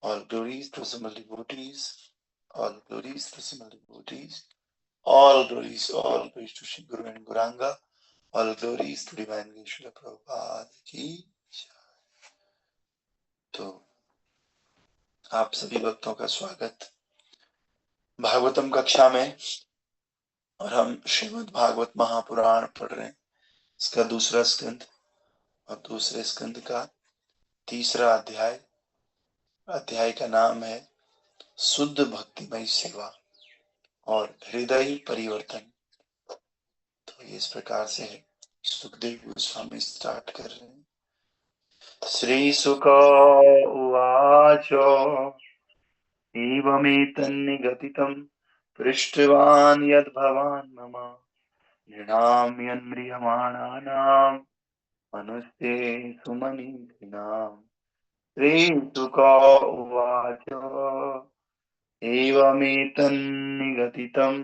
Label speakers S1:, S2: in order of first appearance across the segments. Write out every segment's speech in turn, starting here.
S1: All glories to Simul devotees. All glories to Simul devotees. All glories to Shri Guru and Guranga. All glories to Divine Srila Prabhupada की। तो आप सभी भक्तों का स्वागत भागवतम कक्षा में। और हम श्रीमद् भागवत महापुराण पढ़ रहे हैं, इसका दूसरा स्कंद और दूसरे स्कंद का तीसरा अध्याय। अध्याय का नाम है शुद्ध भक्तिमय सेवा और हृदय परिवर्तन। तो इस प्रकार से सुखदेव गोस्वामी स्टार्ट कर रहे हैं। श्री सुक उवाच एवमेतन्निगदितं पृष्टवान् यद्भवान् मम नृणाम्यन्म्रियमाणानां मनुष्येषु मनीषिणाम्। श्रीसुक उवाच एवमेतन्निगदितं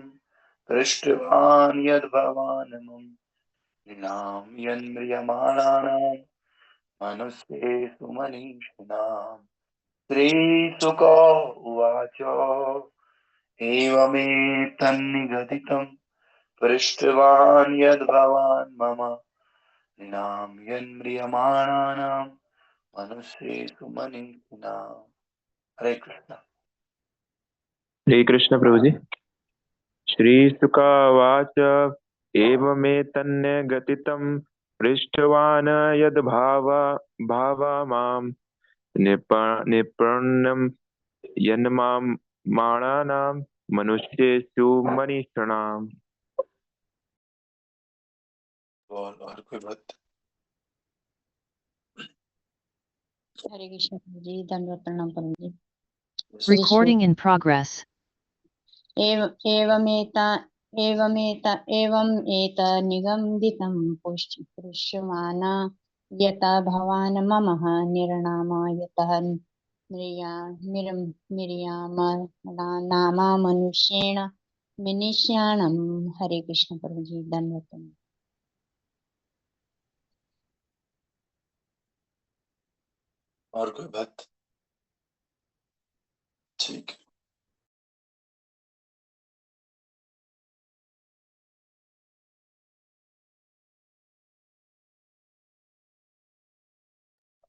S1: पृष्टवान् यद्भवान् मम नृणाम्यन्म्रियमाणानां मनुष्येषु मनीषिणाम्। श्रीसुक उवाच एवमेतन्निगदितं पृष्टवान् यद्भवान् मम नृणाम्यन्म्रियमाणानां मनुष्येषु मनीषिणाम्। हरे कृष्ण।
S2: हरे कृष्ण प्रभु जी। श्री शुकावाच एवमेतन्निगदितं पृष्टवान् यद्भावा मां निपण्यं यन्माणानां मनुष्येषु मनीषिणाम्।
S1: और कोई बात?
S3: हरे कृष्ण जी, धन्यवाद, प्रणाम प्रभु जी।
S4: Recording in progress.
S3: एवमेतन्निगदितं पृष्यमाण यथा भवान् मम निर्णाम यतः निर्यामनामा मनुष्येण मनीष्याणम्। हरे कृष्ण प्रभु जी, धन्यवाद।
S1: और कोई बात? ठीक।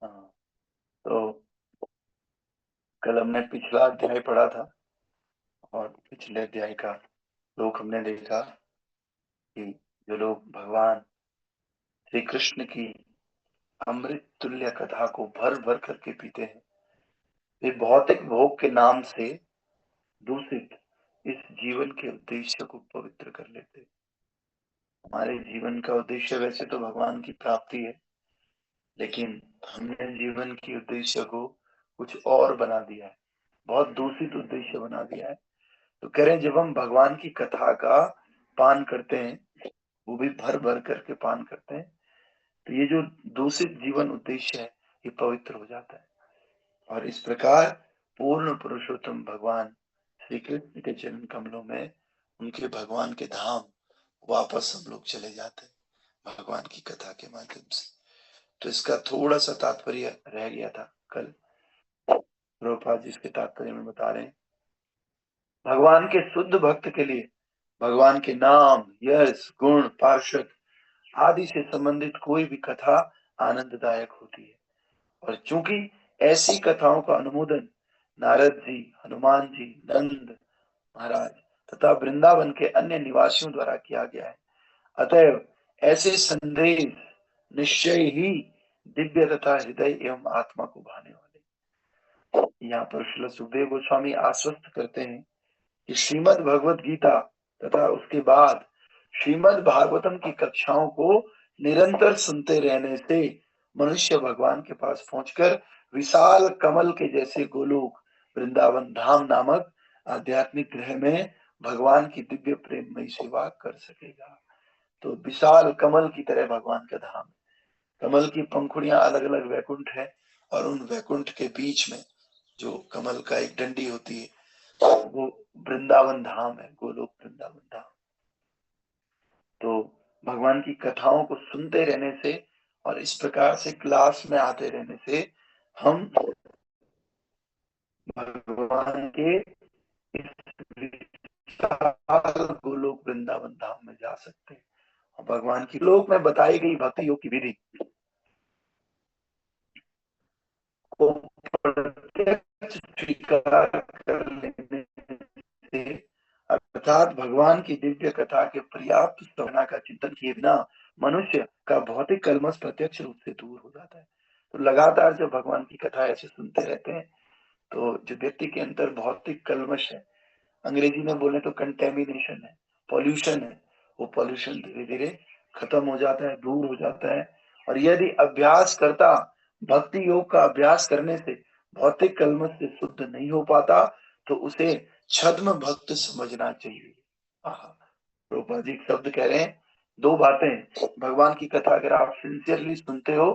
S1: हाँ, तो कल हमने पिछला अध्याय पढ़ा था और पिछले अध्याय का श्लोक हमने देखा कि जो लोग भगवान श्री कृष्ण की अमृत तुल्य कथा को भर भर करके पीते हैं, वे भौतिक भोग के नाम से दूषित इस जीवन के उद्देश्य को पवित्र कर लेते। हमारे जीवन का उद्देश्य वैसे तो भगवान की प्राप्ति है, लेकिन हमने जीवन की उद्देश्य को कुछ और बना दिया है, बहुत दूषित उद्देश्य बना दिया है। तो कह रहे हैं जब हम भगवान की कथा का पान करते हैं, वो भी भर भर करके पान करते हैं, तो ये जो दूषित जीवन उद्देश्य है ये पवित्र हो जाता है। और इस प्रकार पूर्ण पुरुषोत्तम भगवान श्री कृष्ण के चरण कमलों में उनके भगवान के धाम वापस हम लोग चले जाते हैं भगवान की कथा के माध्यम से। तो इसका थोड़ा सा तात्पर्य रह गया था कल, प्रभुपाद जी इसके तात्पर्य में बता रहे हैं। भगवान के शुद्ध भक्त के लिए भगवान के नाम, यश, गुण, पार्षद आदि से संबंधित कोई भी कथा आनंददायक होती है। और चूंकि ऐसी कथाओं का अनुमोदन नारद जी, हनुमान जी, नंद महाराज तथा वृंदावन के अन्य निवासियों द्वारा किया गया है, अतएव ऐसे संदेश निश्चय ही दिव्य तथा हृदय एवं आत्मा को भाने वाले। यहाँ पर श्रील सुखदेव गोस्वामी आश्वस्त करते हैं कि श्रीमद् भगवत गीता तथा उसके बाद श्रीमद् भागवतम की कक्षाओं को निरंतर सुनते रहने से मनुष्य भगवान के पास पहुंचकर विशाल कमल के जैसे गोलोक वृंदावन धाम नामक आध्यात्मिक ग्रह में भगवान की दिव्य प्रेममयी सेवा कर सकेगा। तो विशाल कमल की तरह भगवान का धाम, कमल की पंखुड़ियां अलग अलग वैकुंठ है और उन वैकुंठ के बीच में जो कमल का एक डंडी होती है वो वृंदावन धाम है, गोलोक वृंदावन धाम। तो भगवान की कथाओं को सुनते रहने से और इस प्रकार से क्लास में आते रहने से हम भगवान के इस विशाल गोलोक वृंदावन धाम में जा सकते हैं। और भगवान की लोक में बताई गई भक्ति योग की विधि को प्रत्यक्ष स्वीकार कर लेने से, अर्थात भगवान की दिव्य कथा के पर्याप्त श्रवण का चिंतन किए बिना मनुष्य का भौतिक कलमश प्रत्यक्ष रूप से दूर हो जाता है। तो लगातार जब भगवान की कथा ऐसे सुनते रहते हैं तो जो व्यक्ति के अंदर भौतिक कलमश है, अंग्रेजी में बोले तो कंटेमिनेशन है, पॉल्यूशन है, वो पॉल्यूशन धीरे धीरे खत्म हो जाता है, दूर हो जाता है। और यदि अभ्यास करता, भक्ति योग का अभ्यास करने से भौतिक कलमश से शुद्ध नहीं हो पाता तो उसे छद्म भक्त समझना चाहिए। प्रभुपाद जी शब्द कह रहे हैं, दो बातें, भगवान की कथा अगर आप सिंसियरली सुनते हो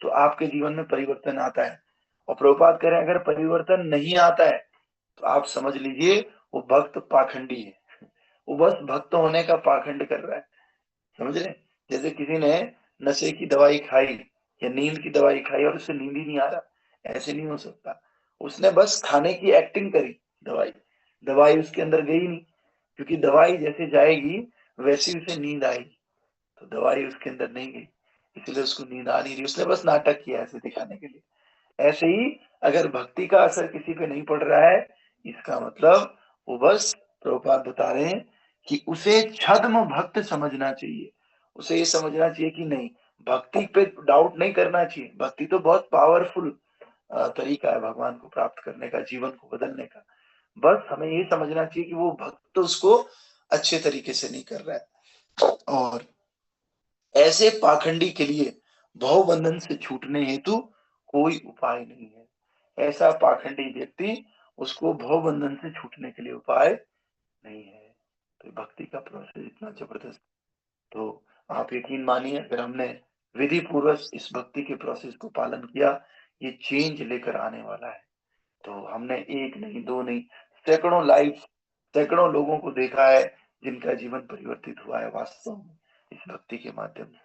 S1: तो आपके जीवन में परिवर्तन आता है, और प्रभुपाद कह रहे हैं अगर परिवर्तन नहीं आता है तो आप समझ लीजिए वो भक्त पाखंडी है, वो बस भक्त होने का पाखंड कर रहा है, समझ रहे? जैसे किसी ने नशे की दवाई खाई या नींद की दवाई खाई और उसे नींद ही नहीं आ रहा, ऐसे नहीं हो सकता। उसने बस खाने की एक्टिंग करी, दवाई दवाई उसके अंदर गई नहीं, क्योंकि दवाई जैसे जाएगी वैसे उसे नींद आएगी, तो दवाई उसके अंदर नहीं गई, इसलिए उसको नींद आ नहीं रही, उसने बस नाटक किया ऐसे दिखाने के लिए। ऐसे ही अगर भक्ति का असर किसी पे नहीं पड़ रहा है, इसका मतलब वो बस, प्रभुपाद बता रहे हैं कि उसे छद्म भक्त समझना चाहिए, उसे ये समझना चाहिए कि नहीं, भक्ति पे डाउट नहीं करना चाहिए, भक्ति तो बहुत पावरफुल तरीका है भगवान को प्राप्त करने का, जीवन को बदलने का। बस हमें ये समझना चाहिए कि वो भक्त उसको अच्छे तरीके से नहीं कर रहा है। और ऐसे पाखंडी के लिए भवबंधन से छूटने हेतु कोई उपाय नहीं है। ऐसा पाखंडी व्यक्ति, उसको भवबंधन से छूटने के लिए उपाय नहीं है। तो भक्ति का प्रोसेस इतना जबरदस्त, तो आप यकीन मानिए अगर हमने विधि पूर्वक इस भक्ति के प्रोसेस को पालन किया, ये चेंज लेकर आने वाला है। तो हमने एक नहीं, दो नहीं, सैकड़ों लाइफ, सैकड़ों लोगों को देखा है जिनका जीवन परिवर्तित हुआ है वास्तव में इस भक्ति के माध्यम से,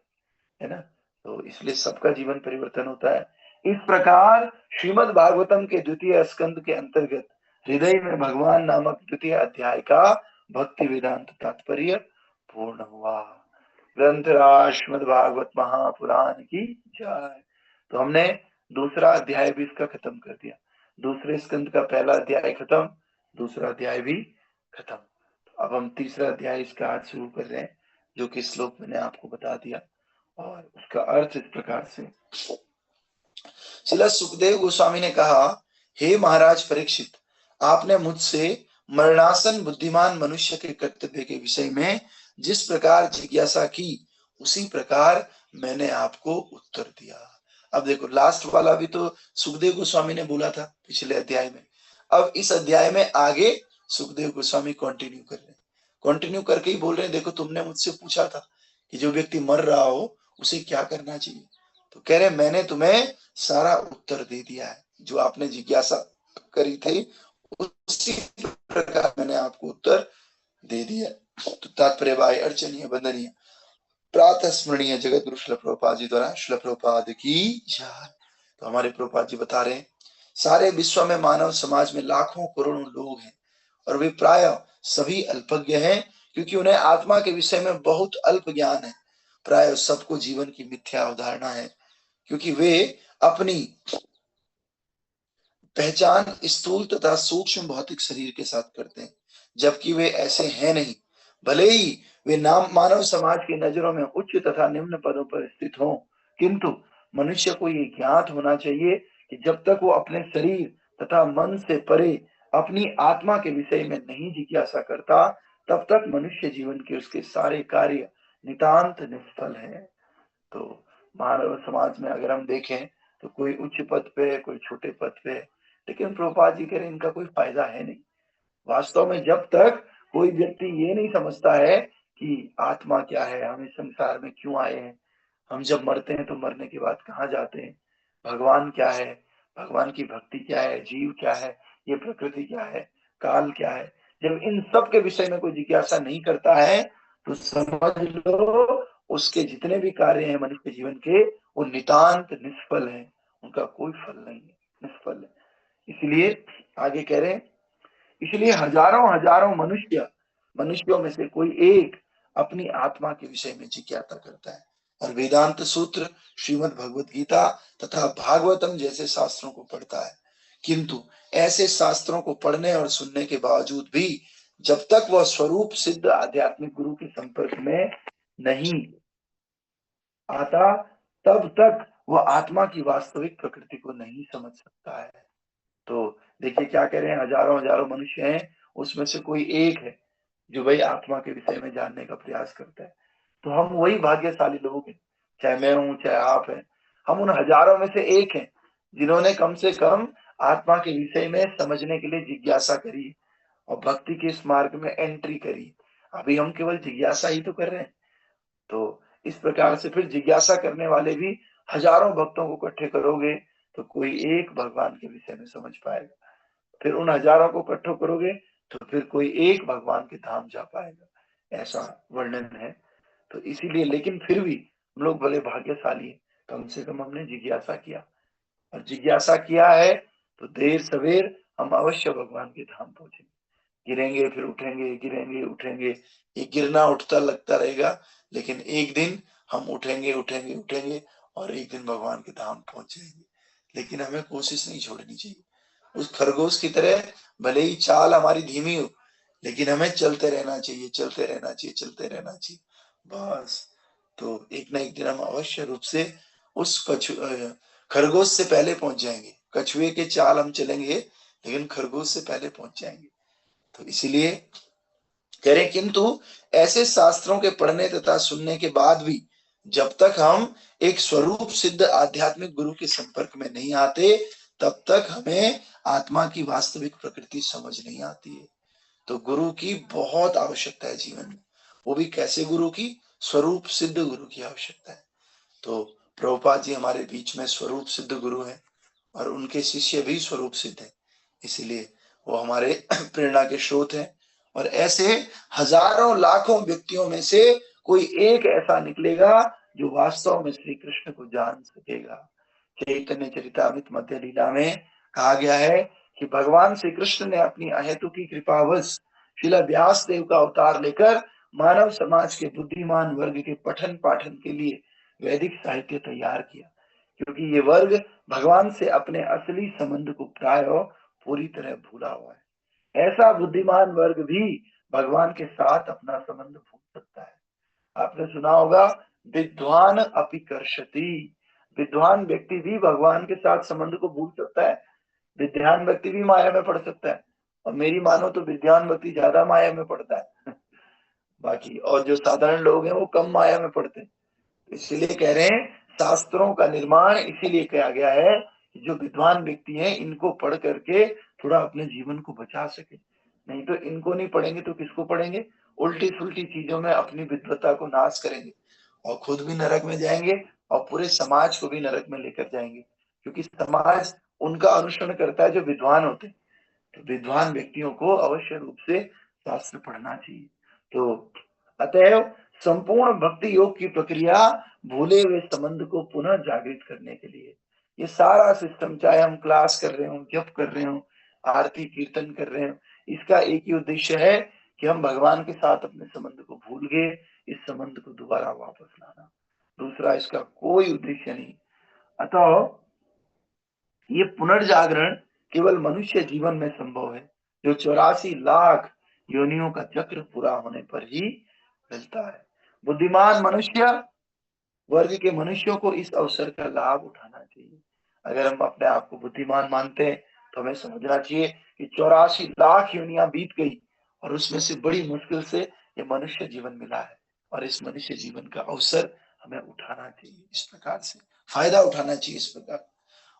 S1: है ना? तो इसलिए सबका जीवन परिवर्तन होता है। इस प्रकार श्रीमद् भागवतम के द्वितीय स्कंद के अंतर्गत हृदय में भगवान नामक द्वितीय अध्याय का भक्ति वेदांत तात्पर्य पूर्ण हुआ। ग्रंथराज श्रीमद् भागवत महापुराण की जय। तो हमने दूसरा अध्याय भी इसका खत्म कर दिया, दूसरे स्कंद का पहला अध्याय खत्म, दूसरा अध्याय भी खत्म। तो अब हम तीसरा अध्याय इसका आज शुरू कर रहे हैं, जो कि श्लोक मैंने आपको बता दिया, और उसका अर्थ इस प्रकार से। श्रील सुखदेव गोस्वामी ने कहा, हे महाराज परीक्षित, आपने मुझसे मरणासन बुद्धिमान मनुष्य के कर्तव्य के विषय में जिस प्रकार जिज्ञासा की, उसी प्रकार मैंने आपको उत्तर दिया। अब देखो, लास्ट वाला भी तो सुखदेव गोस्वामी ने बोला था पिछले अध्याय में, अब इस अध्याय में आगे सुखदेव गोस्वामी कंटिन्यू कर रहे हैं, कंटिन्यू करके ही बोल रहे हैं, देखो तुमने मुझसे पूछा था कि जो व्यक्ति मर रहा हो उसे क्या करना चाहिए, तो कह रहे मैंने तुम्हें सारा उत्तर दे दिया है, जो आपने जिज्ञासा करी थी उसी प्रकार मैंने आपको उत्तर दे दिया। तो तात्पर्य भाई अर्चनीय वंदनीय प्रातः स्मरणीय जगत गुरु श्रील प्रभुपाद जी द्वारा श्रील प्रभुपाद की जय। तो हमारे प्रभुपाद जी बता रहे हैं, सारे विश्व में मानव समाज में लाखों करोड़ों लोग हैं और वे प्राय सभी अल्पज्ञ हैं, क्योंकि उन्हें आत्मा के विषय में बहुत अल्प ज्ञान है। प्राय सबको जीवन की मिथ्या अवधारणा है, क्योंकि वे अपनी पहचान स्थूल तथा सूक्ष्म भौतिक शरीर के साथ करते हैं, जबकि वे ऐसे हैं नहीं। भले ही वे नाम मानव समाज की नजरों में उच्च तथा निम्न पदों पर स्थित हों, किंतु मनुष्य को ये ज्ञात होना चाहिए कि जब तक वो अपने शरीर तथा मन से परे अपनी आत्मा के विषय में नहीं जिज्ञासा करता, तब तक मनुष्य जीवन के उसके सारे कार्य नितांत निष्फल है। तो मानव समाज में अगर हम देखें तो कोई उच्च पद पे, कोई छोटे पद पे, लेकिन प्रभुपाद जी कह रहे इनका कोई फायदा है नहीं। वास्तव में जब तक कोई व्यक्ति ये नहीं समझता है कि आत्मा क्या है, हम इस संसार में क्यों आए हैं, हम जब मरते हैं तो मरने के बाद कहाँ जाते हैं, भगवान क्या है, भगवान की भक्ति क्या है, जीव क्या है, ये प्रकृति क्या है, काल क्या है, जब इन सब के विषय में कोई जिज्ञासा नहीं करता है तो समझ लो उसके जितने भी कार्य हैं मनुष्य जीवन के, वो नितांत निष्फल हैं, उनका कोई फल नहीं है, निष्फल है। इसलिए आगे कह रहे हैं, इसलिए हजारों हजारों मनुष्यों में से कोई एक अपनी आत्मा के विषय में जिज्ञासा करता है और वेदांत सूत्र, श्रीमद् भगवत गीता तथा भागवतम जैसे शास्त्रों को पढ़ता है। किंतु ऐसे शास्त्रों को पढ़ने और सुनने के बावजूद भी जब तक वह स्वरूप सिद्ध आध्यात्मिक गुरु के संपर्क में नहीं आता, तब तक वह आत्मा की वास्तविक प्रकृति को नहीं समझ सकता है। तो देखिए क्या कह रहे हैं, हजारों हजारों मनुष्य हैं, उसमें से कोई एक है जो भाई आत्मा के विषय में जानने का प्रयास करता है। तो हम वही भाग्यशाली लोग हैं, चाहे मैं हूं चाहे आप हैं, हम उन हजारों में से एक हैं जिन्होंने कम से कम आत्मा के विषय में समझने के लिए जिज्ञासा करी और भक्ति के इस मार्ग में एंट्री करी। अभी हम केवल जिज्ञासा ही तो कर रहे हैं। तो इस प्रकार से फिर जिज्ञासा करने वाले भी हजारों भक्तों को इकट्ठे करोगे तो कोई एक भगवान के विषय में समझ पाएगा, फिर उन हजारों को इकट्ठे करोगे तो फिर कोई एक भगवान के धाम जा पाएगा, ऐसा वर्णन है। तो इसीलिए, लेकिन फिर भी हम लोग बड़े भाग्यशाली हैं, कम से कम हमने जिज्ञासा किया, और जिज्ञासा किया है तो देर सवेर हम अवश्य भगवान के धाम पहुंचेंगे। गिरेंगे फिर उठेंगे, गिरेंगे उठेंगे, ये गिरना उठता लगता रहेगा, लेकिन एक दिन हम उठेंगे उठेंगे उठेंगे और एक दिन भगवान के धाम पहुंच जाएंगे। लेकिन हमें कोशिश नहीं छोड़नी चाहिए। उस खरगोश की तरह भले ही चाल हमारी धीमी हो, लेकिन हमें चलते रहना चाहिए, चलते रहना चाहिए, चलते रहना चाहिए बस। तो एक ना एक दिन हम अवश्य रूप से उस खरगोश से पहले पहुंच जाएंगे। कछुए के चाल हम चलेंगे, लेकिन खरगोश से पहले पहुंच जाएंगे। तो इसीलिए कह रहे, किंतु ऐसे शास्त्रों के पढ़ने तथा सुनने के बाद भी जब तक हम एक स्वरूप सिद्ध आध्यात्मिक गुरु के संपर्क में नहीं आते, तब तक हमें आत्मा की वास्तविक प्रकृति समझ नहीं आती है। तो गुरु की बहुत आवश्यकता है जीवन में, वो भी कैसे गुरु की, स्वरूप सिद्ध गुरु की आवश्यकता है। तो प्रभुपाद जी हमारे बीच में स्वरूप सिद्ध गुरु हैं और उनके शिष्य भी स्वरूप सिद्ध हैं, इसीलिए वो हमारे प्रेरणा के स्रोत हैं। और ऐसे हजारों लाखों व्यक्तियों में से कोई एक ऐसा निकलेगा जो वास्तव में श्री कृष्ण को जान सकेगा। चैतन्य चरितामृत मध्य लीला में कहा गया है कि भगवान श्री कृष्ण ने अपनी अहेतुकी कृपावश श्रील व्यास देव का अवतार लेकर मानव समाज के बुद्धिमान वर्ग के पठन पाठन के लिए वैदिक साहित्य तैयार किया, क्योंकि ये वर्ग भगवान से अपने असली संबंध को प्राय पूरी तरह भूला हुआ है। ऐसा बुद्धिमान वर्ग भी भगवान के साथ अपना संबंध भूल सकता है। आपने सुना होगा, विद्वान अपि कर्षति, विद्वान व्यक्ति भी भगवान के साथ संबंध को भूल सकता है। विद्वान व्यक्ति भी माया में पड़ सकता है, और मेरी मानो तो विद्वान व्यक्ति ज्यादा माया में पड़ता है बाकी और जो साधारण लोग हैं वो कम माया में पड़ते हैं। इसलिए कह रहे हैं, शास्त्रों का निर्माण इसीलिए किया गया है कि जो विद्वान व्यक्ति हैं इनको पढ़ करके थोड़ा अपने जीवन को बचा सके। नहीं तो इनको नहीं पढ़ेंगे तो किसको पढ़ेंगे, उल्टी सुल्टी चीजों में अपनी विद्वता को नाश करेंगे और खुद भी नरक में जाएंगे और पूरे समाज को भी नरक में लेकर जाएंगे, क्योंकि समाज उनका अनुसरण करता है जो विद्वान होते हैं। तो विद्वान व्यक्तियों को अवश्य रूप से शास्त्र पढ़ना चाहिए। तो अतएव संपूर्ण भक्ति योग की प्रक्रिया भूले हुए संबंध को पुनः जागृत करने के लिए ये सारा सिस्टम, चाहे हम क्लास कर रहे हो, जप कर रहे हो, आरती कीर्तन कर रहे हो, इसका एक ही उद्देश्य है कि हम भगवान के साथ अपने संबंध को भूल गए, इस संबंध को दोबारा वापस लाना। दूसरा इसका कोई उद्देश्य नहीं। अतः ये पुनर्जागरण केवल मनुष्य जीवन में संभव है, जो 84 लाख योनियों का चक्र पूरा होने पर ही मिलता है। बुद्धिमान मनुष्य वर्ग के मनुष्यों को इस अवसर का लाभ उठाना चाहिए। अगर हम अपने आप को बुद्धिमान मानते हैं तो हमें समझना चाहिए कि 84 लाख योनियां बीत गई और उसमें से बड़ी मुश्किल से ये मनुष्य जीवन मिला है, और इस मनुष्य जीवन का अवसर हमें उठाना चाहिए, इस प्रकार से फायदा उठाना चाहिए इस प्रकार।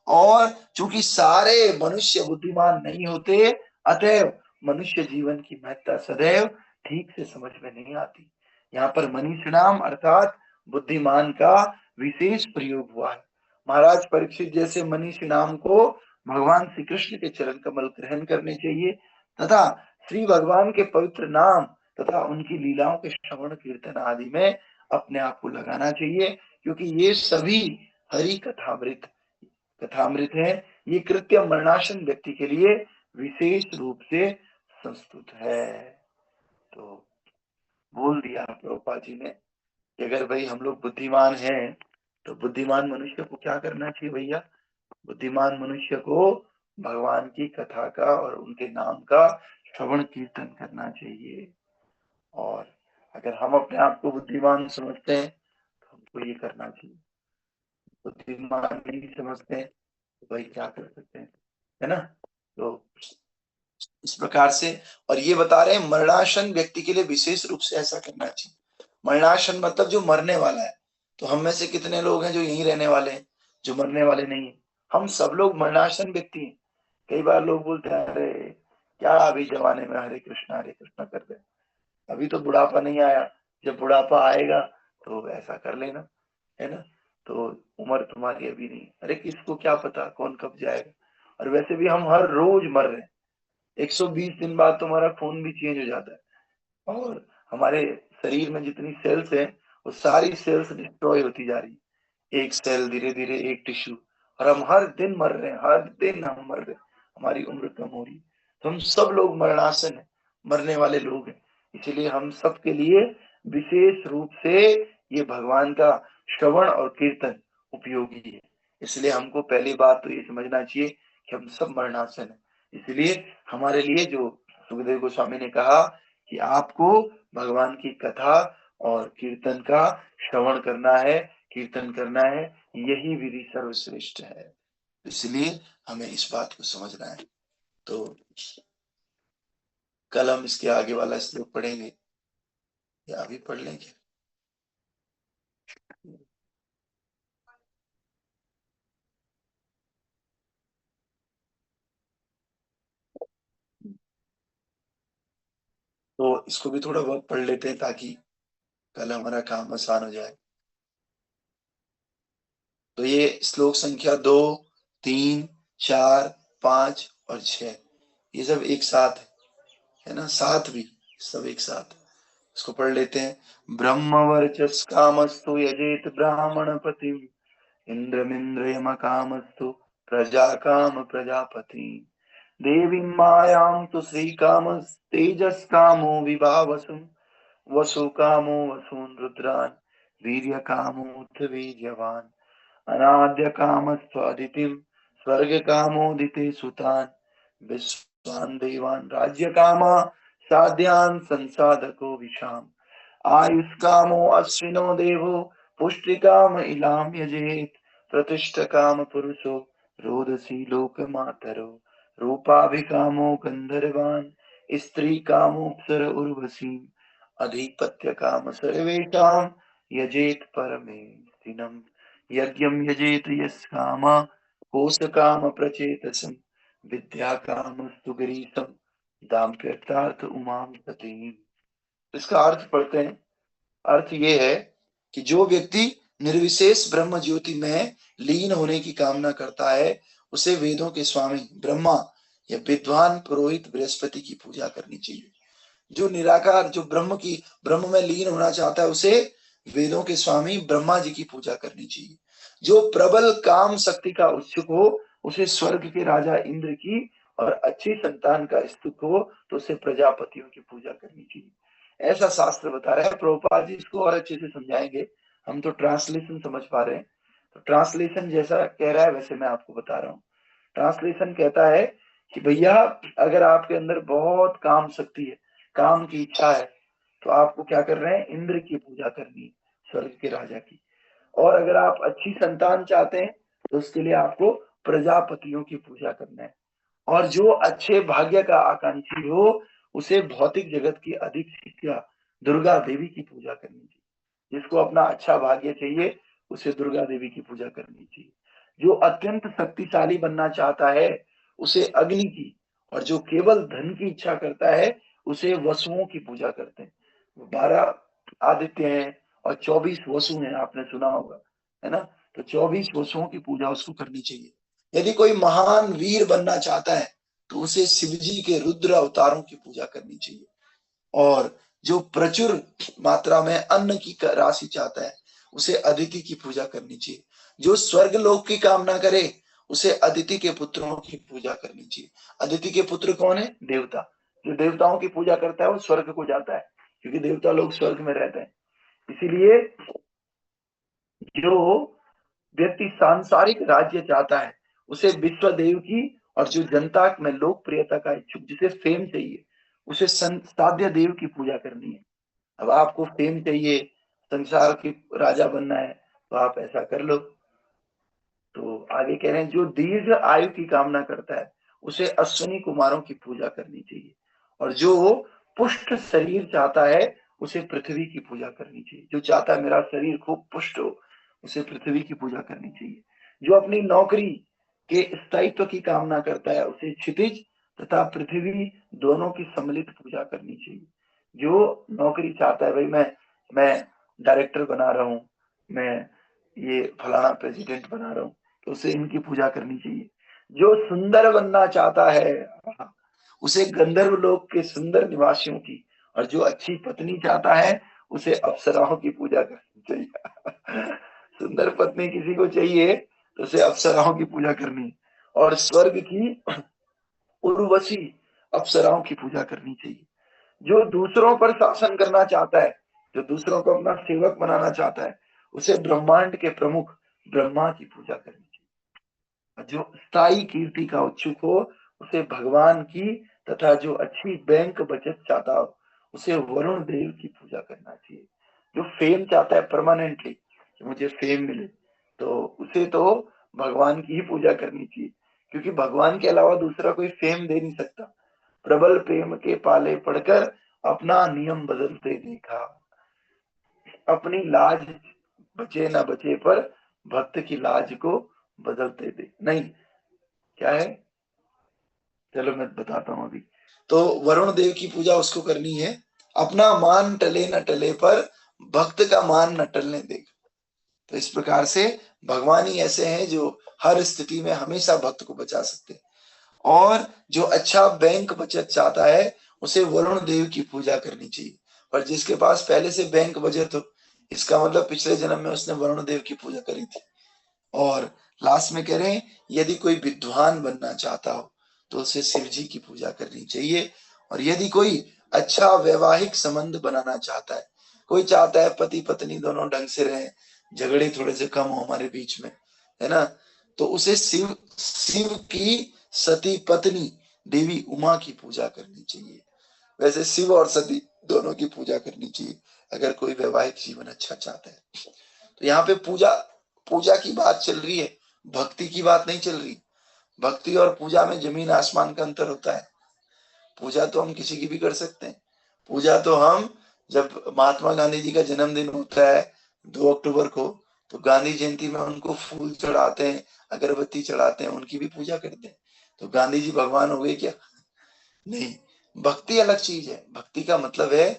S1: और चूंकि सारे मनुष्य बुद्धिमान नहीं होते, अतएव मनुष्य जीवन की महत्ता सदैव ठीक से समझ में नहीं आती। यहाँ पर मनीषिणाम अर्थात बुद्धिमान का विशेष प्रयोग हुआ है। महाराज परीक्षित जैसे मनीषिणाम को भगवान श्री कृष्ण के चरण कमल ग्रहण करने चाहिए तथा श्री भगवान के पवित्र नाम तथा उनकी लीलाओं के श्रवण कीर्तन आदि में अपने आप को लगाना चाहिए, क्योंकि ये सभी हरि कथामृत है। ये कृत्य मरणासन व्यक्ति के लिए विशेष रूप से संस्तुत है। तो बोल दिया प्रभुपाद जी ने कि अगर भाई हम लोग बुद्धिमान हैं तो बुद्धिमान मनुष्य को क्या करना चाहिए भैया? बुद्धिमान मनुष्य को भगवान की कथा का और उनके नाम का श्रवण कीर्तन करना चाहिए। और अगर हम अपने आप को बुद्धिमान समझते हैं तो हमको ये करना चाहिए। बुद्धिमान नहीं समझते हैं तो भाई क्या कर सकते हैं, है ना? तो इस प्रकार से, और ये बता रहे हैं मरणासन व्यक्ति के लिए विशेष रूप से ऐसा करना चाहिए। मरणासन मतलब जो मरने वाला है। तो हम में से कितने लोग हैं जो यहीं रहने वाले हैं, जो मरने वाले नहीं है? हम सब लोग मरणासन व्यक्ति हैं। कई बार लोग बोलते हैं अरे क्या अभी जमाने में हरे कृष्णा कर रहे हैं, अभी तो बुढ़ापा नहीं आया, जब बुढ़ापा आएगा तो ऐसा कर लेना, है ना? तो उम्र तुम्हारी अभी नहीं। अरे किसको क्या पता कौन कब जाएगा। और वैसे भी हम हर रोज मर रहे हैं। 120 दिन बाद तुम्हारा खून भी चेंज हो जाता है और हमारे शरीर में जितनी सेल्स है वो सारी सेल्स डिस्ट्रॉय होती जा रही है, एक सेल धीरे धीरे एक टिश्यू, और हम हर दिन मर रहे हैं, हर दिन हम मर रहे हैं, हमारी उम्र कम हो रही है। तो हम सब लोग मरणासन है, मरने वाले लोग हैं। इसलिए हम सब के लिए विशेष रूप से ये भगवान का श्रवण और कीर्तन उपयोगी है। इसलिए हमको पहली बात तो ये समझना चाहिए कि हम सब मरणासन है। इसलिए हमारे लिए जो सुखदेव गोस्वामी ने कहा कि आपको भगवान की कथा और कीर्तन का श्रवण करना है, कीर्तन करना है, यही विधि सर्वश्रेष्ठ है। इसलिए हमें इस बात को समझना है। तो कल हम इसके आगे वाला श्लोक पढ़ेंगे या अभी पढ़ लेंगे? तो इसको भी थोड़ा बहुत पढ़ लेते हैं ताकि कल हमारा काम आसान हो जाए। तो ये श्लोक संख्या 2, 3, 4, 5 और 6 ये सब एक साथ है ना? 7 भी सब एक साथ। इसको पढ़ लेते हैं। ब्रह्म वर्चस कामस्तु यजेत ब्राह्मणपतिम इंद्रमिंद्रियम कामस्तु प्रजा काम प्रजापति देवीं मायां तु श्रीकामस्तेजस कामो विभावसु वसु कामो वसून् रुद्रान् वीर्य कामोऽथ वीर्यवान् अनाद्य कामस्त्वदितिं स्वर्ग कामोदिते सुतान् विश्वान् देवान् राज्य कामा साध्यान् संसाधको विशाम् आयुष्कामो अश्विनो देवो पुष्टिकाम इलाम यजेत प्रतिष्ठ काम पुरुषो रोदसी लोकमातरो रूपाभिकामो गंधर्वान् स्त्री कामोऽप्सर उर्वशी अधिपत्य काम सर्वेषां यजेत परमे दिनम् यज्ञं यजेत यस्काम कोशकाम प्रचेतसं विद्या कामस्तु गरीसं दाम्पत्यार्थ उमां पतिम्। इसका अर्थ पढ़ते हैं। अर्थ ये है कि जो व्यक्ति निर्विशेष ब्रह्म ज्योति में लीन होने की कामना करता है उसे वेदों के स्वामी ब्रह्मा या विद्वान पुरोहित बृहस्पति की पूजा करनी चाहिए। जो निराकार, जो ब्रह्म में लीन होना चाहता है उसे वेदों के स्वामी ब्रह्मा जी की पूजा करनी चाहिए। जो प्रबल काम शक्ति का उत्सुक हो उसे स्वर्ग के राजा इंद्र की, और अच्छी संतान का इच्छुक हो तो उसे प्रजापतियों की पूजा करनी चाहिए। ऐसा शास्त्र बता रहा है। प्रभुपाद जी इसको और अच्छे से समझाएंगे, हम तो ट्रांसलेशन समझ पा रहे हैं। तो ट्रांसलेशन जैसा कह रहा है वैसे मैं आपको बता रहा हूँ। ट्रांसलेशन कहता है कि भैया अगर आपके अंदर बहुत काम शक्ति है, काम की इच्छा है, तो आपको क्या कर रहे हैं? इंद्र की पूजा करनी है, स्वर्ग के राजा की। और अगर आप अच्छी संतान चाहते हैं तो उसके लिए आपको प्रजापतियों की पूजा करना है। और जो अच्छे भाग्य का आकांक्षी हो उसे भौतिक जगत की अधिक शिक्षा दुर्गा देवी की पूजा करनी चाहिए। जिसको अपना अच्छा भाग्य चाहिए उसे दुर्गा देवी की पूजा करनी चाहिए। जो अत्यंत शक्तिशाली बनना चाहता है उसे अग्नि की, और जो केवल धन की इच्छा करता है उसे वसुओं की पूजा करते हैं। 12 आदित्य हैं और 24 वसु हैं, आपने सुना होगा, है ना? तो 24 वसुओं की पूजा उसको करनी चाहिए। यदि कोई महान वीर बनना चाहता है तो उसे शिवजी के रुद्र अवतारों की पूजा करनी चाहिए। और जो प्रचुर मात्रा में अन्न की राशि चाहता है उसे अदिति की पूजा करनी चाहिए। जो स्वर्ग लोक की कामना करे उसे अदिति के पुत्रों की पूजा करनी चाहिए। अदिति के पुत्र कौन है? देवता। जो देवताओं की पूजा करता है वो स्वर्ग को जाता है, क्योंकि देवता लोग स्वर्ग में रहते हैं। इसीलिए जो व्यक्ति सांसारिक राज्य चाहता है उसे विश्व देव की, और जो जनता में लोकप्रियता का इच्छुक, जिसे फेम चाहिए, उसे साध्य देव की पूजा करनी है। अब आपको फेम चाहिए, संसार की राजा बनना है, तो आप ऐसा कर लो। तो आगे कह रहे हैं जो दीर्घ आयु की कामना करता है उसे अश्विनी कुमारों की पूजा करनी चाहिए, और जो पुष्ट शरीर चाहता है उसे पृथ्वी की पूजा करनी चाहिए। जो चाहता है मेरा शरीर खूब पुष्ट हो, उसे पृथ्वी की पूजा करनी चाहिए। जो अपनी नौकरी के स्थायित्व की कामना करता है उसे क्षितिज तथा पृथ्वी दोनों की सम्मिलित पूजा करनी चाहिए। जो नौकरी चाहता है, भाई मैं डायरेक्टर बना रहा हूँ, मैं ये फलाना प्रेसिडेंट बना रहा हूँ, तो उसे इनकी पूजा करनी चाहिए। जो सुंदर बनना चाहता है उसे गंधर्व लोक के सुंदर निवासियों की, और जो अच्छी पत्नी चाहता है उसे अप्सराओं की पूजा करनी चाहिए। सुंदर पत्नी किसी को चाहिए तो उसे अप्सराओं की पूजा करनी, और स्वर्ग की उर्वशी अप्सराओं की पूजा करनी चाहिए। जो दूसरों पर शासन करना चाहता है, जो दूसरों को अपना सेवक बनाना चाहता है, उसे ब्रह्मांड के प्रमुख ब्रह्मा की पूजा करनी चाहिए। जो स्थायी कीर्ति का इच्छुक हो उसे भगवान की, तथा जो अच्छी बैंक बचत चाहता हो उसे वरुण देव की पूजा करना चाहिए। जो फेम चाहता है परमानेंटली, कि मुझे फेम मिले, तो उसे तो भगवान की ही पूजा करनी चाहिए, क्योंकि भगवान के अलावा दूसरा कोई फेम दे नहीं सकता। प्रबल प्रेम के पाले पड़कर अपना नियम बदलते देखा, अपनी लाज बचे न बचे पर भक्त की लाज को बदलते दे नहीं। क्या है, चलो मैं बताता हूं अभी। तो वरुण देव की पूजा उसको करनी है, अपना मान टले न टले पर भक्त का मान न टलने देगा। तो इस प्रकार से भगवान ही ऐसे हैं जो हर स्थिति में हमेशा भक्त को बचा सकते हैं। और जो अच्छा बैंक बचत चाहता है उसे वरुण देव की पूजा करनी चाहिए। पर जिसके पास पहले से बैंक बचत हो, इसका मतलब पिछले जन्म में उसने वरुण देव की पूजा करी थी। और लास्ट में कह रहे हैं यदि कोई विद्वान बनना चाहता हो तो उसे शिव जी की पूजा करनी चाहिए। और यदि कोई अच्छा वैवाहिक संबंध बनाना चाहता है, कोई चाहता है पति पत्नी दोनों ढंग से रहें, झगड़े थोड़े से कम हो हमारे बीच में, है ना, तो उसे शिव की सती पत्नी देवी उमा की पूजा करनी चाहिए। वैसे शिव और सती दोनों की पूजा करनी चाहिए अगर कोई वैवाहिक जीवन अच्छा चाहता है। तो यहाँ पे पूजा की बात चल रही है, भक्ति की बात नहीं चल रही। भक्ति और पूजा में जमीन आसमान का अंतर होता है। पूजा तो हम किसी की भी कर सकते हैं। पूजा तो हम, जब महात्मा गांधी जी का जन्मदिन होता है 2 अक्टूबर को, तो गांधी जयंती में उनको फूल चढ़ाते हैं, अगरबत्ती चढ़ाते हैं, उनकी भी पूजा करते हैं। तो गांधी जी भगवान हो गए क्या? नहीं। भक्ति अलग चीज है। भक्ति का मतलब है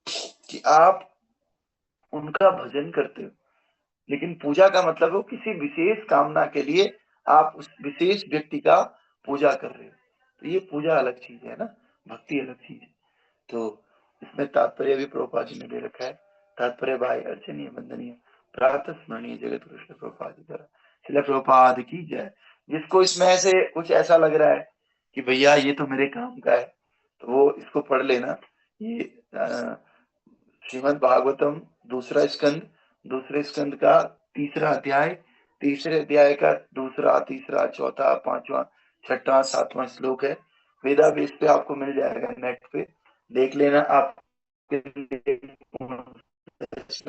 S1: कि आप उनका भजन करते हो, लेकिन पूजा का मतलब हो किसी विशेष कामना के लिए आप उस विशेष व्यक्ति का पूजा कर रहे हो। तो ये पूजा अलग चीज है ना, भक्ति अलग चीज है। तो इसमें तात्पर्य भी प्रभुपाद जी ने दे रखा है। तात्पर्य भाई अर्चनीय वंदनीय प्रातः स्मरणीय जगत कृष्ण प्रभुपाद जी द्वारा। श्रील प्रभुपाद की जय। जिसको इसमें से कुछ ऐसा लग रहा है कि भैया ये तो मेरे काम का है, तो वो इसको पढ़ लेना। ये श्रीमद् भागवतम दूसरे स्कंद का 3रा अध्याय, तीसरे अध्याय का 2रा, 3रा, 4था, 5वां, 6वां, 7वां श्लोक है। वेदाबेस पे आपको मिल जाएगा, नेट पे देख लेना। आप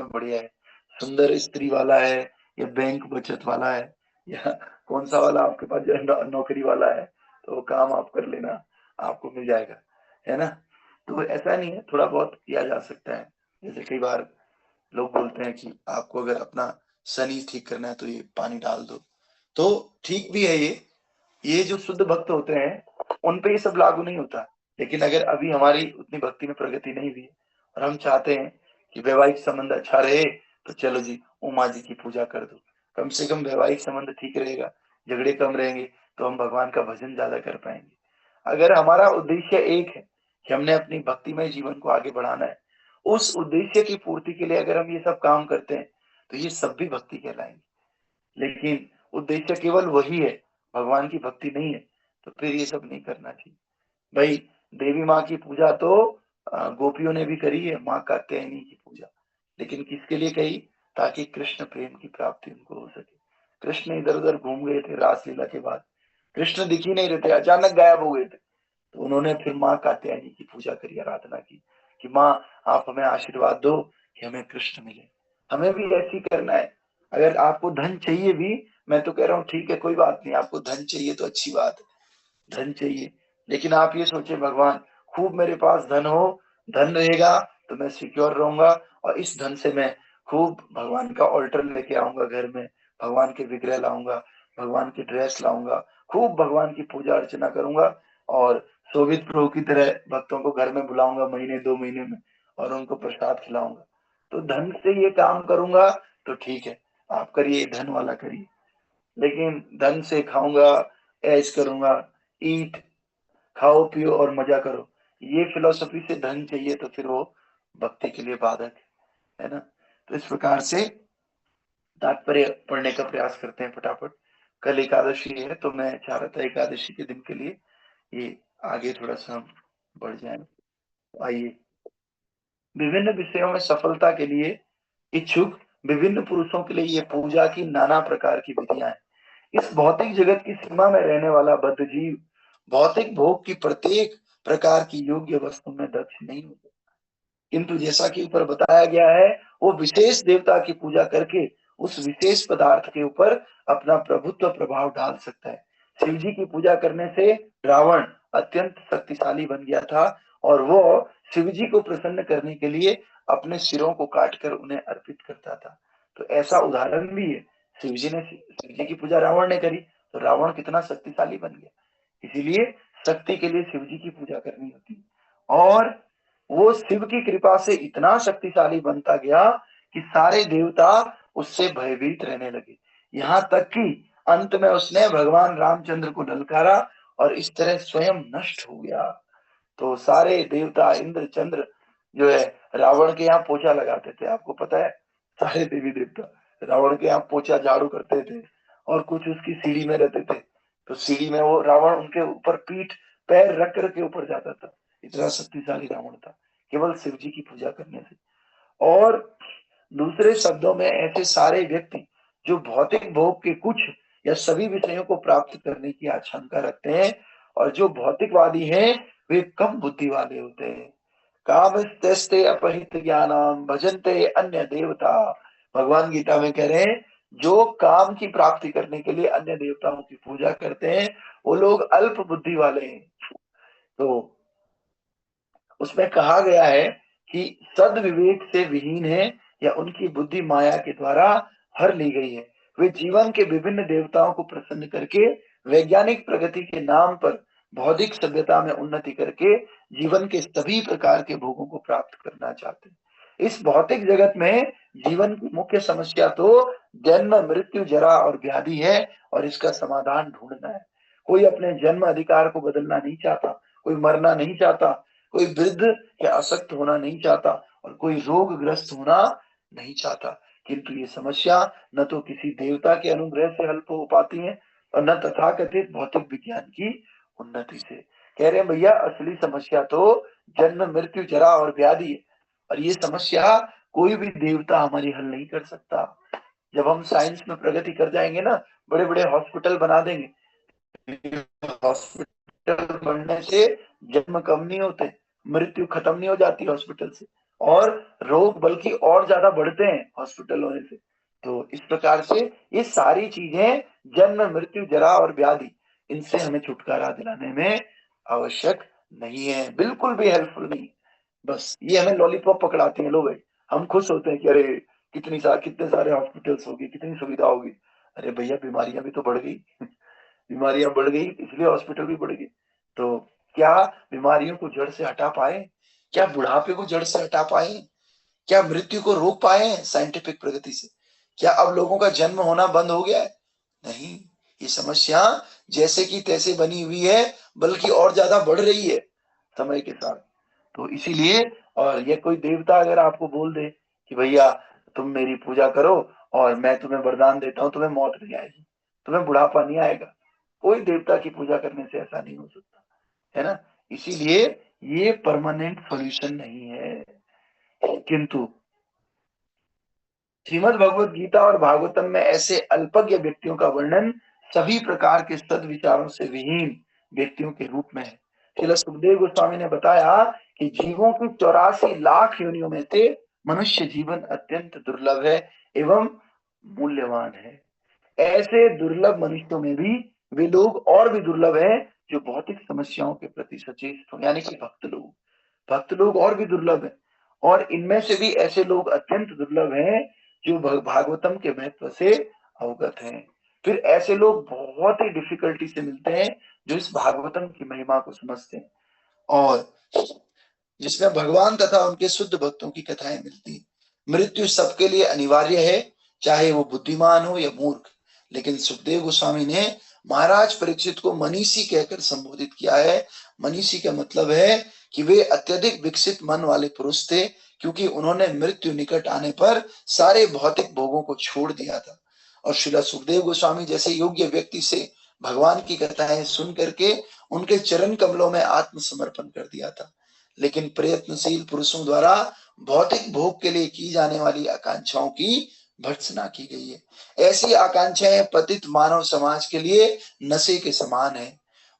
S1: बढ़िया है, सुंदर स्त्री वाला है या बैंक बचत वाला है या कौन सा वाला आपके पास नौकरी वाला है, तो वो काम आप कर लेना, आपको मिल जाएगा, है ना। तो ऐसा नहीं है, थोड़ा बहुत किया जा सकता है। जैसे कई बार लोग बोलते हैं कि आपको अगर अपना शनि ठीक करना है तो ये पानी डाल दो, तो ठीक भी है। ये जो शुद्ध भक्त होते हैं उन पे ये सब लागू नहीं होता। लेकिन अगर अभी हमारी उतनी भक्ति में प्रगति नहीं हुई है और हम चाहते हैं कि वैवाहिक संबंध अच्छा रहे, तो चलो जी उमा जी की पूजा कर दो। कम से कम वैवाहिक संबंध ठीक रहेगा, झगड़े कम रहेंगे, तो हम भगवान का भजन ज्यादा कर पाएंगे। अगर हमारा उद्देश्य एक है कि हमने अपनी भक्तिमय जीवन को आगे बढ़ाना है, उस उद्देश्य की पूर्ति के लिए अगर हम ये सब काम करते हैं तो ये सब भी भक्ति कहलाएंगे। लेकिन उद्देश्य केवल वही है, भगवान की भक्ति नहीं है तो फिर ये सब नहीं करना चाहिए। भाई देवी माँ की पूजा तो गोपियों ने भी करी है, माँ कात्यायनी की पूजा, लेकिन किसके लिए कही? ताकि कृष्ण प्रेम की प्राप्ति उनको हो सके। कृष्ण इधर उधर घूम गए थे रासलीला के बाद, कृष्ण दिख ही नहीं रहे थे, अचानक गायब हो गए थे, तो उन्होंने फिर माँ कात्यायनी की पूजा करी, आराधना की कि माँ आप हमें आशीर्वाद दो कि हमें कृष्ण मिले। हमें भी ऐसी करना है। अगर आपको धन चाहिए भी, मैं तो कह रहा हूँ ठीक है कोई बात नहीं, आपको धन चाहिए तो अच्छी बात है, धन चाहिए, लेकिन आप ये सोचे भगवान खूब मेरे पास धन हो, धन रहेगा तो मैं सिक्योर रहूंगा और इस धन से मैं खूब भगवान का ऑल्टर लेके आऊंगा घर में, भगवान के विग्रह लाऊंगा, भगवान की ड्रेस लाऊंगा, खूब भगवान की पूजा अर्चना करूंगा और शोभित प्रभु की तरह भक्तों को घर में बुलाऊंगा महीने 2 महीने में और उनको प्रसाद खिलाऊंगा। तो धन से ये काम करूंगा तो ठीक है, आप करिए, धन वाला करिए, लेकिन धन से खाऊंगा, ऐश करूंगा, ईट, खाओ पियो और मजा करो, ये फिलॉसफी से धन चाहिए तो फिर वो भक्ति के लिए बाधक है ना। तो इस प्रकार से तात्पर्य पढ़ने का प्रयास करते हैं फटाफट। कल एकादशी है तो मैं चाह रहा था एकादशी के दिन के लिए ये आगे थोड़ा सा हम बढ़ जाए। आइए, विभिन्न विषयों में सफलता के लिए इच्छुक विभिन्न पुरुषों के लिए ये पूजा की नाना प्रकार की विधियां हैं। इस भौतिक जगत की सीमा में रहने वाला बद्ध जीव भौतिक भोग की प्रत्येक प्रकार की योग्य वस्तु में दक्ष नहीं होता, किंतु जैसा कि ऊपर बताया गया है वो विशेष देवता की पूजा करके उस विशेष पदार्थ के ऊपर अपना प्रभुत्व प्रभाव डाल सकता है। शिव जी की पूजा करने से रावण अत्यंत शक्तिशाली बन गया था और वो शिव जी को प्रसन्न करने के लिए अपने सिरों को काटकर उन्हें अर्पित करता था। तो ऐसा उदाहरण भी है, शिव जी की पूजा रावण ने करी तो रावण कितना शक्तिशाली बन गया। इसीलिए शक्ति के लिए शिव जी की पूजा करनी होती है और वो शिव की कृपा से इतना शक्तिशाली बनता गया कि सारे देवता उससे भयभीत रहने लगे, यहाँ तक कि अंत में उसने भगवान रामचंद्र को ललकारा और इस तरह स्वयं नष्ट हो गया। तो सारे देवता इंद्र चंद्र जो है रावण के यहाँ पोछा लगाते थे, आपको पता है, सारे देवी देवता रावण के यहाँ पोछा झाड़ू करते थे और कुछ उसकी सीढ़ी में रहते थे, तो सीढ़ी में वो रावण उनके ऊपर पीठ पैर रख कर के ऊपर जाता था, इतना शक्तिशाली रावण था केवल शिव जी की पूजा करने से। और दूसरे शब्दों में ऐसे सारे व्यक्ति जो भौतिक भोग के कुछ या सभी विषयों को प्राप्त करने की आशंका रखते हैं और जो भौतिकवादी हैं वे कम बुद्धि वाले होते हैं। कामस्ते अपहित ज्ञानम भजन्ते अन्य देवता, भगवान गीता में कह रहे हैं जो काम की प्राप्ति करने के लिए अन्य देवताओं की पूजा करते हैं वो लोग अल्प बुद्धि वाले हैं। तो उसमें कहा गया है कि सद विवेक से विहीन है या उनकी बुद्धि माया के द्वारा हर ली गई है, वे जीवन के विभिन्न देवताओं को प्रसन्न करके वैज्ञानिक प्रगति के नाम पर बौद्धिक सभ्यता में उन्नति करके जीवन के सभी प्रकार के भोगों को प्राप्त करना चाहते हैं। इस भौतिक जगत में जीवन की मुख्य समस्या तो जन्म मृत्यु जरा और व्याधि है और इसका समाधान ढूंढना है। कोई अपने जन्म अधिकार को बदलना नहीं चाहता, कोई मरना नहीं चाहता, कोई वृद्ध या अशक्त होना नहीं चाहता और कोई रोगग्रस्त होना नहीं चाहता, किंतु ये समस्या न तो किसी देवता के अनुग्रह से हल हो पाती है और न तथाकथित भौतिक विज्ञान की उन्नति से। कह रहे हैं भैया असली समस्या तो जन्म मृत्यु जरा और व्याधि है और ये समस्या कोई भी देवता हमारी हल नहीं कर सकता। जब हम साइंस में प्रगति कर जाएंगे ना, बड़े बड़े हॉस्पिटल बना देंगे, हॉस्पिटल बनने से जन्म कम नहीं होते, मृत्यु खत्म नहीं हो जाती हॉस्पिटल से और रोग बल्कि और ज्यादा बढ़ते हैं हॉस्पिटल होने से। तो इस प्रकार से ये सारी चीजें जन्म मृत्यु जरा और व्याधि इनसे हमें छुटकारा दिलाने में आवश्यक नहीं है, बिल्कुल भी हेल्पफुल नहीं। बस ये हमें लॉलीपॉप पकड़ाती है, लो भाई हम खुश होते हैं कि अरे कितने सारे हॉस्पिटल्स होगी, कितनी सुविधा होगी। अरे भैया बीमारियां भी तो बढ़ गई बीमारियां बढ़ गई इसलिए हॉस्पिटल भी बढ़ गई। तो क्या बीमारियों को जड़ से हटा पाए, क्या बुढ़ापे को जड़ से हटा पाए, क्या मृत्यु को रोक पाए साइंटिफिक प्रगति से, क्या अब लोगों का जन्म होना बंद हो गया है? नहीं, ये समस्या जैसे की तैसे बनी हुई है बल्कि और ज्यादा बढ़ रही है समय के साथ। तो इसीलिए और ये कोई देवता अगर आपको बोल दे कि भैया तुम मेरी पूजा करो और मैं तुम्हें वरदान देता हूं, तुम्हें मौत नहीं आएगी, तुम्हें बुढ़ापा नहीं आएगा, कोई देवता की पूजा करने से ऐसा नहीं हो सकता, है ना। इसीलिए ये परमानेंट सॉल्यूशन नहीं है। किंतु श्रीमद् भगवत गीता और भागवतम में ऐसे अल्पज्ञ व्यक्तियों का वर्णन सभी प्रकार के सद्विचारों से विहीन व्यक्तियों के रूप में है। श्रील सुखदेव गोस्वामी ने बताया कि जीवों की 84 लाख योनियों में से मनुष्य जीवन अत्यंत दुर्लभ है एवं मूल्यवान है। ऐसे दुर्लभ मनुष्यों में भी वे लोग और भी दुर्लभ हैं जो भौतिक समस्याओं के प्रति सचेत हो, यानी कि भक्त लोग और भी दुर्लभ हैं। और इनमें से भी ऐसे लोग अत्यंत दुर्लभ हैं जो भागवतम के महत्व से अवगत हैं। फिर ऐसे लोग बहुत ही डिफिकल्टी से मिलते हैं जो इस भागवतम की महिमा को समझते हैं और जिसमें भगवान तथा उनके शुद्ध भक्तों की कथाएं मिलती हैं। मृत्यु सबके लिए अनिवार्य है, चाहे वो बुद्धिमान हो या मूर्ख। लेकिन सुखदेव गोस्वामी ने महाराज परीक्षित को मनीषी कहकर संबोधित किया है। मनीषी का मतलब है कि वे अत्यधिक विकसित मन वाले पुरुष थे, क्योंकि उन्होंने मृत्यु निकट आने पर सारे भौतिक भोगों को छोड़ दिया था और श्रील सुखदेव गोस्वामी जैसे योग्य व्यक्ति से भगवान की कथाएं सुन करके उनके चरण कमलों में आत्मसमर्पण कर दिया था। लेकिन प्रयत्नशील पुरुषों द्वारा भौतिक भोग के लिए की जाने वाली आकांक्षाओं की भर्त्सना की गई है। ऐसी आकांक्षाएं पतित मानव समाज के लिए नशे के समान है।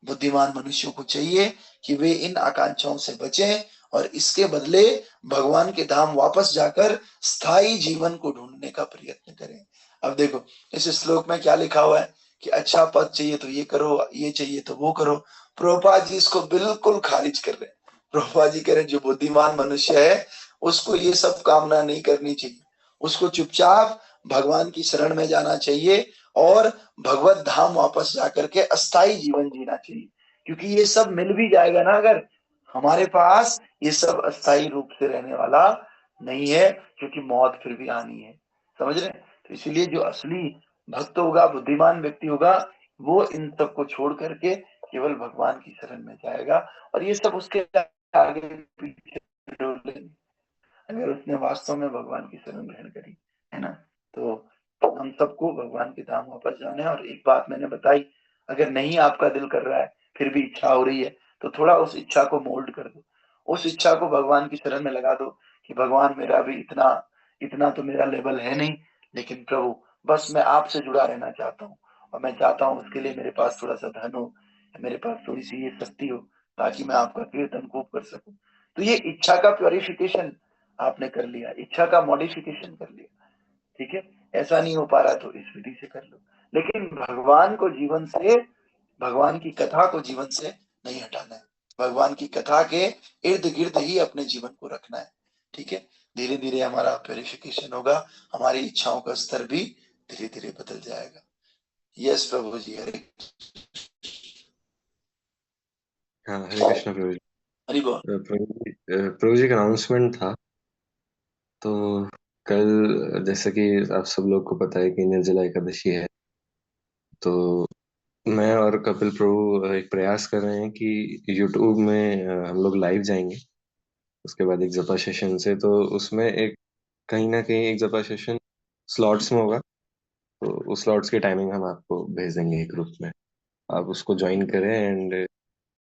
S1: बुद्धिमान मनुष्यों को चाहिए कि वे इन आकांक्षाओं से बचें और इसके बदले भगवान के धाम वापस जाकर स्थायी जीवन को ढूंढने का प्रयत्न करें। अब देखो इस श्लोक में क्या लिखा हुआ है कि अच्छा पद चाहिए तो ये करो, ये चाहिए तो वो करो। प्रभुपाद जी इसको बिल्कुल खारिज कर रहे हैं। प्रभुपाद जी कह रहे हैं जो बुद्धिमान मनुष्य है उसको ये सब कामना नहीं करनी चाहिए, उसको चुपचाप भगवान की शरण में जाना चाहिए और भगवत धाम वापस जाकर के अस्थाई जीवन जीना चाहिए। क्योंकि ये सब मिल भी जाएगा ना अगर हमारे पास, ये सब अस्थाई रूप से रहने वाला नहीं है, क्योंकि मौत फिर भी आनी है। समझ रहे हैं? तो इसीलिए जो असली भक्त होगा, बुद्धिमान व्यक्ति होगा, वो इन सब को छोड़ करके केवल भगवान की शरण में जाएगा और ये सब उसके आगे पीछे डोलेंगे अगर उसने वास्तव में भगवान की शरण ग्रहण करी, है ना। तो हम सबको भगवान के धाम वापस जाना है। और एक बात मैंने बताई, अगर नहीं आपका दिल कर रहा है फिर भी इच्छा हो रही है तो थोड़ा उस इच्छा को मोल्ड कर दो, उस इच्छा को भगवान की शरण में लगा दो कि भगवान मेरा भी इतना इतना तो मेरा लेवल है नहीं, लेकिन प्रभु बस मैं आपसे जुड़ा रहना चाहता हूँ और मैं चाहता हूँ उसके लिए मेरे पास थोड़ा सा धन हो, मेरे पास थोड़ी सी ये शक्ति हो ताकि मैं आपका कीर्तन खूब कर सकूं। तो ये इच्छा का प्योरिफिकेशन आपने कर लिया, इच्छा का मॉडिफिकेशन कर लिया, ठीक है। ऐसा नहीं हो पा रहा तो इस विधि से कर लो, लेकिन भगवान को जीवन से, भगवान की कथा को जीवन से नहीं हटाना है। भगवान की कथा के इर्द गिर्द ही अपने जीवन को रखना है, ठीक है। धीरे धीरे हमारा प्योरिफिकेशन होगा, हमारी इच्छाओं का स्तर भी धीरे धीरे बदल जाएगा। यस प्रभु जी, हरे
S5: हाँ, हरे कृष्ण प्रभु जी।
S1: हरि बोल।
S5: प्रभु जी का अनाउंसमेंट था। तो कल जैसे कि आप सब लोग को पता है कि निर्जला एकादशी है, तो मैं और कपिल प्रभु एक प्रयास कर रहे हैं कि YouTube में हम लोग लाइव जाएंगे, उसके बाद एक जपा सेशन से। तो उसमें एक कहीं ना कहीं एक जपा सेशन स्लॉट्स में होगा, तो उस स्लॉट्स की टाइमिंग हम आपको भेज देंगे ग्रुप में, आप उसको ज्वाइन करें एंड